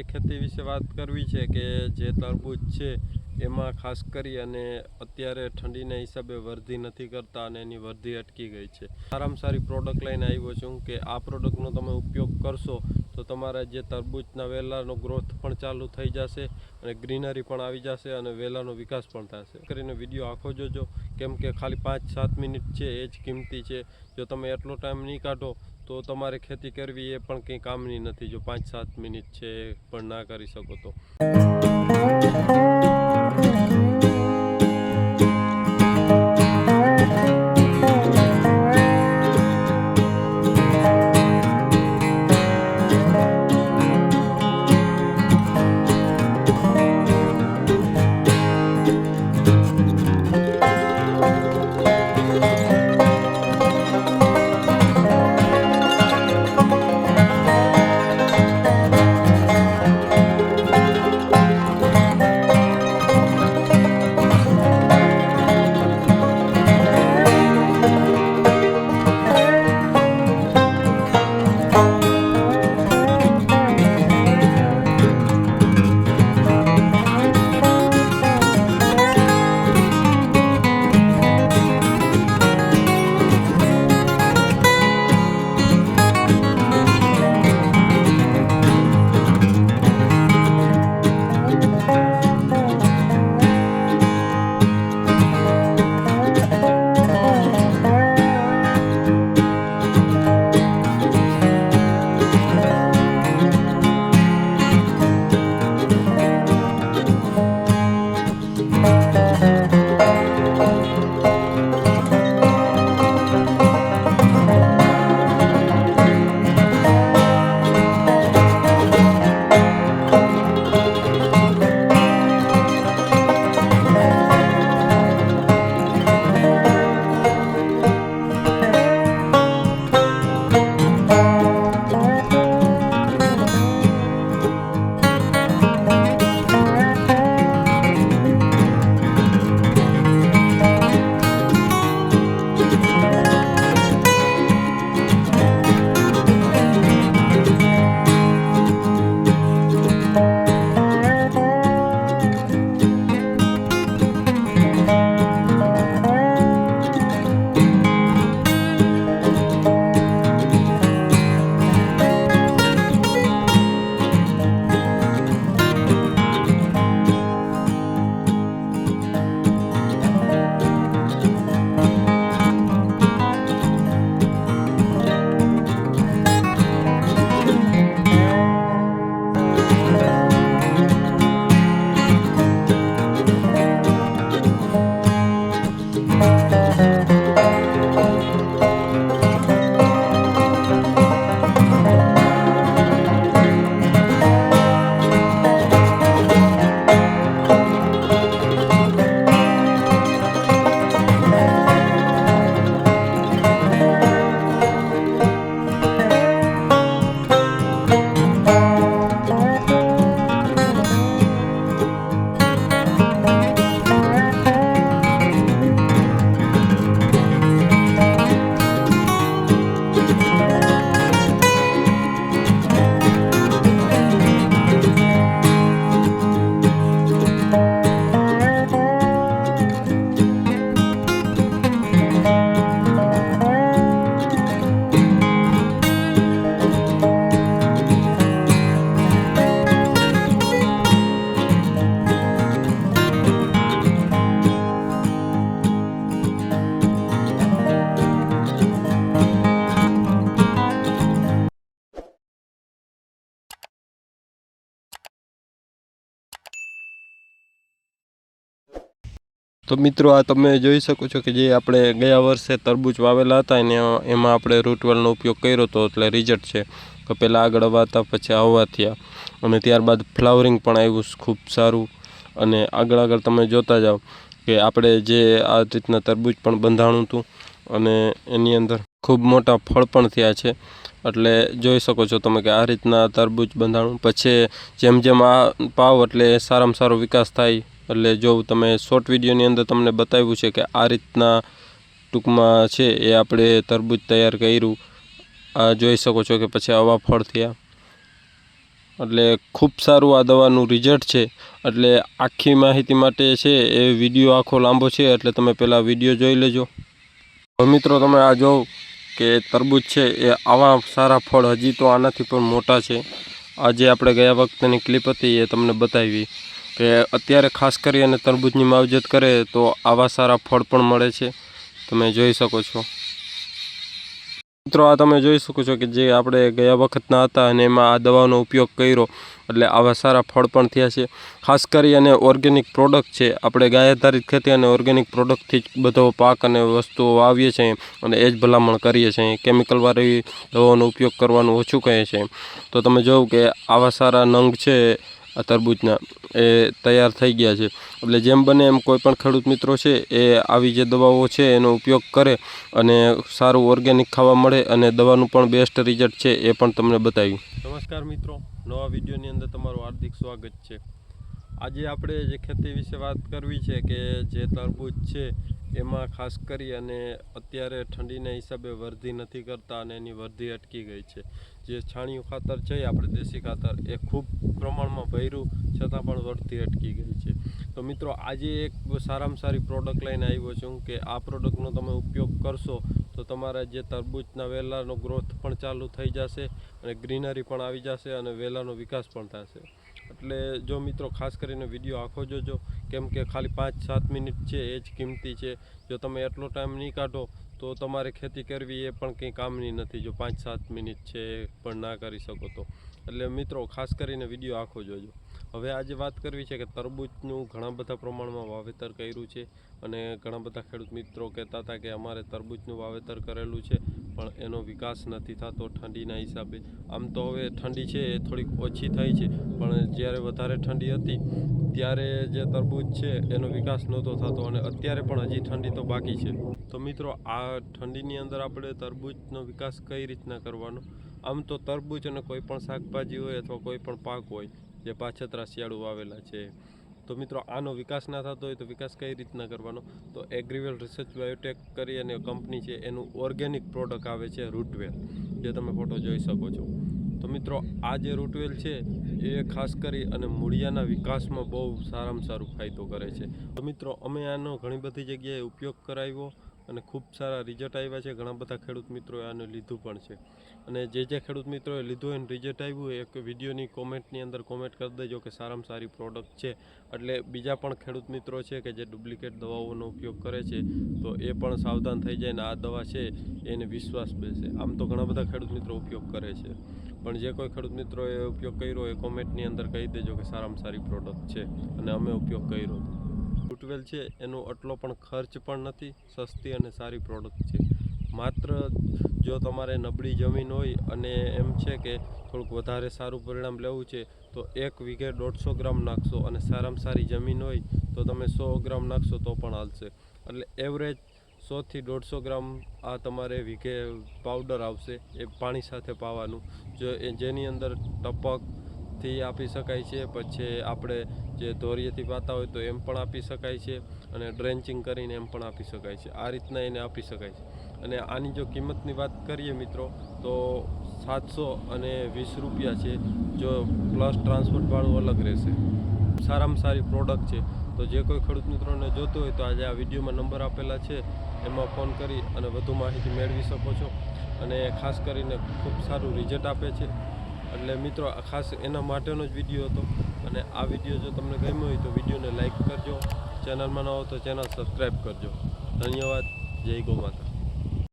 જે ખેતી વિશે વાત કરવી છે કે જે તરબૂચ છે એમાં ખાસ કરી અને અત્યારે ઠંડીના હિસાબે વરધી નથી કરતા અને એની વરધી અટકી ગઈ છે। સારામાં સારી પ્રોડક્ટ લઈને આવ્યો છું કે આ પ્રોડક્ટનો તમે ઉપયોગ કરશો તો તમારા જે તરબૂચના વેલાનો ગ્રોથ પણ ચાલુ થઈ જશે અને ગ્રીનરી પણ આવી જશે અને વેલાનો વિકાસ પણ થશે। કરીને વિડીયો આખો જોજો, કેમ કે ખાલી 5-7 મિનિટ છે એ જ કિંમતી છે। જો તમે એટલો ટાઈમ નહીં કાઢો તો તમારે ખેતી કરવી એ પણ કંઈ કામની નથી, જો 5-7 મિનિટ છે પણ ના કરી શકો તો। તો મિત્રો આ તમે જોઈ શકો છો કે જે આપણે ગયા વર્ષે તરબૂચ વાવેલા હતા અને એમાં આપણે રૂટવેલનો ઉપયોગ કર્યો હતો એટલે રિઝલ્ટ છે કે પહેલાં આગળ વાતા પછી આવવા થયા અને ત્યારબાદ ફ્લાવરિંગ પણ આવ્યું ખૂબ સારું। અને આગળ તમે જોતા જાઓ કે આપણે જે આ રીતના તરબૂચ પણ બંધાણું હતું અને એની અંદર ખૂબ મોટા ફળ પણ થયા છે। એટલે જોઈ શકો છો તમે કે આ રીતના તરબૂચ બંધાણું પછી જેમ જેમ આ પાવ એટલે સારામાં સારો વિકાસ થાય। એટલે જો તમે શોર્ટ વિડીયોની અંદર તમને બતાવ્યું છે કે આ રીતના ટૂંકમાં છે એ આપણે તરબૂચ તૈયાર કર્યું। આ જોઈ શકો છો કે પછી આવા ફળ થયા। એટલે ખૂબ સારું આ દવાનું રિઝલ્ટ છે. એટલે આખી માહિતી માટે છે એ વિડીયો આખો લાંબો છે, એટલે તમે પહેલાં વિડીયો જોઈ લેજો. તો મિત્રો તમે આ જોવો કે તરબૂચ છે એ આવા સારા ફળ હજી તો આનાથી પણ મોટા છે. આજે આપણે ગયા વખતની ક્લિપ હતી એ તમને બતાવી કે અત્યારે ખાસ કરી અને તરબૂચની માવજત કરે તો આવા સારા ફળ પણ મળે છે. તમે જોઈ શકો છો મિત્રો, આ તમે જોઈ શકો છો કે જે આપણે ગયા વખતના હતા અને એમાં આ દવાનો ઉપયોગ કર્યો એટલે આવા સારા ફળ પણ થયા છે. ખાસ કરી અને ઓર્ગેનિક પ્રોડક્ટ છે. આપણે ગાય આધારિત ખેતી અને ઓર્ગેનિક પ્રોડક્ટથી જ બધો પાક અને વસ્તુઓ વાવીએ છીએ અને એ જ ભલામણ કરીએ છીએ. કેમિકલવાળી દવાનો ઉપયોગ કરવાનું ઓછું કહે છે. તો તમે જોવો કે આવા સારા નંગ છે આ તરબૂચના એ તૈયાર થઈ ગયા છે. એટલે જેમ બને એમ કોઈ પણ ખેડૂત મિત્રો છે એ આવી જે દવાઓ છે એનો ઉપયોગ કરે અને સારું ઓર્ગેનિક ખાવા મળે અને દવાનું પણ બેસ્ટ રિઝલ્ટ છે એ પણ તમને બતાવ્યું. નમસ્કાર મિત્રો, નવા વિડીયોની અંદર તમારું હાર્દિક સ્વાગત છે. આજે આપણે જે ખેતી વિશે વાત કરવી છે કે જે તરબૂચ છે એમાં ખાસ કરી અને અત્યારે ઠંડીના હિસાબે વરધી નથી કરતા અને એની વરધી અટકી ગઈ છે. જે છાણિયું ખાતર છે આપણે દેશી ખાતર એ ખૂબ પ્રમાણમાં ભર્યું છતાં પણ વરધી અટકી ગઈ છે. તો મિત્રો આજે એક સારામાં સારી પ્રોડક્ટ લઈને આવ્યો છું કે આ પ્રોડક્ટનો તમે ઉપયોગ કરશો તો તમારા જે તરબૂચના વેલાનો ગ્રોથ પણ ચાલુ થઈ જશે અને ગ્રીનરી પણ આવી જશે અને વેલાનો વિકાસ પણ થશે. એટલે જો મિત્રો ખાસ કરીને વિડીયો આખો જોજો, કેમ કે ખાલી 5-7 મિનિટ છે એ જ કિંમતી છે. જો તમે એટલો ટાઈમ નહીં કાઢો તો તમારે ખેતી કરવી એ પણ કંઈ કામની નથી, જો 5-7 મિનિટ છે એ પણ ના કરી શકો તો. એટલે મિત્રો ખાસ કરીને વિડીયો આખો જોજો. હવે આજે વાત કરવી છે કે તરબૂચનું ઘણા બધા પ્રમાણમાં વાવેતર કર્યું છે અને ઘણા બધા ખેડૂત મિત્રો કહેતા હતા કે અમારે તરબૂચનું વાવેતર કરેલું છે પણ એનો વિકાસ નથી થતો ઠંડીના હિસાબે. આમ તો હવે ઠંડી છે એ થોડીક ઓછી થઈ છે, પણ જ્યારે વધારે ઠંડી હતી ત્યારે જે તરબૂચ છે એનો વિકાસ નહોતો થતો અને અત્યારે પણ હજી ઠંડી તો બાકી છે. તો મિત્રો આ ઠંડીની અંદર આપણે તરબૂચનો વિકાસ કઈ રીતના કરવાનો? આમ તો તરબૂચ અને કોઈ પણ શાકભાજી હોય અથવા કોઈ પણ પાક હોય જે પાછતરા શિયાળુ વાવેલા છે, તો મિત્રો આનો વિકાસ ના થતો હોય તો વિકાસ કઈ રીતના કરવાનો? તો એગ્રીવેલ રિસર્ચ બાયોટેક કરી અને કંપની છે એનું ઓર્ગેનિક પ્રોડક્ટ આવે છે રૂટવેલ, જે તમે ફોટો જોઈ શકો છો. તો મિત્રો આ જે રૂટવેલ છે એ ખાસ કરી અને મૂળિયાના વિકાસમાં બહુ સારામાં સારું ફાયદો કરે છે. તો મિત્રો અમે આનો ઘણી બધી જગ્યાએ ઉપયોગ કરાવ્યો અને ખૂબ સારા રિઝલ્ટ આવ્યા છે. ઘણા બધા ખેડૂત મિત્રોએ આને લીધું પણ છે અને જે ખેડૂત મિત્રોએ લીધું એને રિઝલ્ટ આવ્યું એક વિડીયોની કોમેન્ટની અંદર કોમેન્ટ કરી દેજો કે સારામાં સારી પ્રોડક્ટ છે. એટલે બીજા પણ ખેડૂત મિત્રો છે કે જે ડુપ્લિકેટ દવાઓનો ઉપયોગ કરે છે તો એ પણ સાવધાન થઈ જાય ને આ દવા છે એને વિશ્વાસ બેસે. આમ તો ઘણા બધા ખેડૂત મિત્રો ઉપયોગ કરે છે, પણ જે કોઈ ખેડૂત મિત્રોએ ઉપયોગ કર્યો એ કોમેન્ટની અંદર કહી દેજો કે સારામાં સારી પ્રોડક્ટ છે અને અમે ઉપયોગ કર્યો. રૂટવેલ છે એનો આટલો પણ ખર્ચ પણ નથી, સસ્તી અને સારી પ્રોડક્ટ છે. માત્ર જો તમારે નબળી જમીન હોય અને એમ છે કે થોડુંક વધારે સારું પરિણામ લેવું છે તો 1 વીઘે 150 ગ્રામ નાખશો અને સારામાં સારી જમીન હોય તો તમે 100 ગ્રામ નાખશો તો પણ હાલશે. એટલે એવરેજ 100 થી 150 ગ્રામ આ તમારે વીઘે પાવડર આવશે, એ પાણી સાથે પાવાનું. જો જેની અંદર ટપકથી આપી શકાય છે, પછી આપણે જે ધોરિયેથી પાતા હોય તો એમ પણ આપી શકાય છે અને ડ્રેન્ચિંગ કરીને એમ પણ આપી શકાય છે. આ રીતના એને આપી શકાય છે. અને આની જો કિંમતની વાત કરીએ મિત્રો તો 720 રૂપિયા છે, જો પ્લસ ટ્રાન્સપોર્ટ ભાડું અલગ રહેશે. સારામાં સારી પ્રોડક્ટ છે. તો જે કોઈ ખેડૂત મિત્રોને જોતું હોય તો આજે આ વિડીયોમાં નંબર આપેલા છે એમાં ફોન કરી અને વધુ માહિતી મેળવી શકો છો અને ખાસ કરીને ખૂબ સારું રિઝલ્ટ આપે છે. એટલે મિત્રો ખાસ એના માટેનો જ વિડીયો હતો અને આ વિડીયો જો તમને ગમ્યો હોય તો વિડીયોને લાઈક કરજો, ચેનલમાં ન હો તો ચેનલ સબસ્ક્રાઈબ કરજો. ધન્યવાદ. જય ગૌ માતા.